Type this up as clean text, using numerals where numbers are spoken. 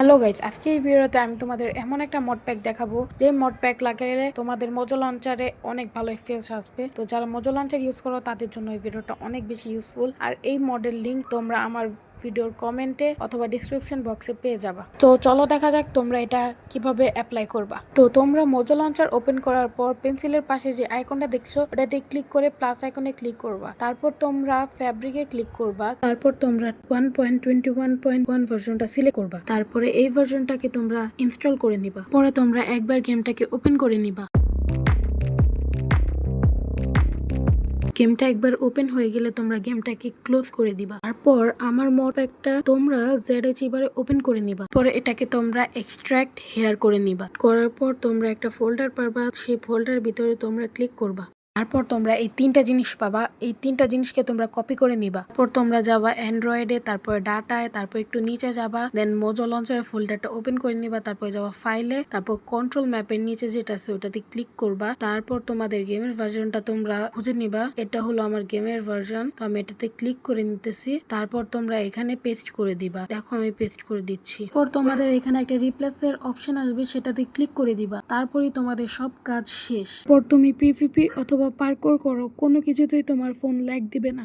Hello guys, আজকে এই ভিডিওতে আমি তোমাদের এমন একটা মড প্যাক দেখাবো যে মড প্যাক লাগাইলে তোমাদের মোজো লঞ্চারে অনেক ভালো এফপিএস আসবে। তো যারা মোজো লঞ্চার ইউজ করো তাদের জন্য এই ভিডিওটা অনেক বেশি ইউজফুল। আর এই মডেল লিংক তোমরা আমার ভিডিওর কমেন্টে অথবা ডিসক্রিপশন বক্সে পেয়ে যাবা। তো চলো দেখা যাক তোমরা এটা কিভাবে অ্যাপ্লাই করবা। তো তোমরা মোজো লঞ্চার ওপেন করার পর পেন্সিলের পাশে যে আইকনটা দেখছো ওটাতে ক্লিক করে প্লাস আইকনে ক্লিক করবা। তারপর তোমরা ফ্যাব্রিকে ক্লিক করবা। তারপর তোমরা 1.21.1 ভার্সনটা সিলেক্ট করবা। তারপরে এই ভার্সনটাকে তোমরা ইনস্টল করে নিবা। পরে তোমরা একবার গেমটাকে ওপেন করে নিবা। গেমটা একবার ওপেন হয়ে গেলে তোমরা গেমটাকে ক্লোজ করে দিবা। তারপর আমার মড প্যাকটা তোমরা ZH এবারে ওপেন করে নিবা। পরে এটাকে তোমরা এক্সট্রাক্ট হেয়ার করে নিবা। করার পর তোমরা একটা ফোল্ডার পাবা, সেই ফোল্ডার ভিতরে তোমরা ক্লিক করবা। তারপর তোমরা এই তিনটা জিনিস পাবা, এই তিনটা জিনিসকে তোমরা কপি করে নিবা। তারপর তোমরা যাবা অ্যান্ড্রয়েডে, তারপর ডাটায়, তারপর একটু নিচে যাবা, দেন মোজো লঞ্চারের ফোল্ডারটা ওপেন করে নিবা। তারপর যাবা ফাইলে, তারপর কন্ট্রোল ম্যাপের নিচে যেটা আছে ওটাতে ক্লিক করবা। তারপর তোমাদের গেমের ভার্সনটা তোমরা খুঁজে নিবা। এটা হলো আমার গেমের ভার্সন, তো আমি এটাতে ক্লিক করে নিতেছি। তারপর তোমরা এখানে পেস্ট করে দিবা। দেখো আমি পেস্ট করে দিচ্ছি। পর তোমাদের এখানে একটা রিপ্লেসের অপশন আসবে, সেটাতে ক্লিক করে দিবা। তারপরই তোমাদের সব কাজ শেষ। পর তুমি পিভিপি অথবা পার্কোর করো, কোনো কিছুতেই তোমার ফোন ল্যাগ দিবে না।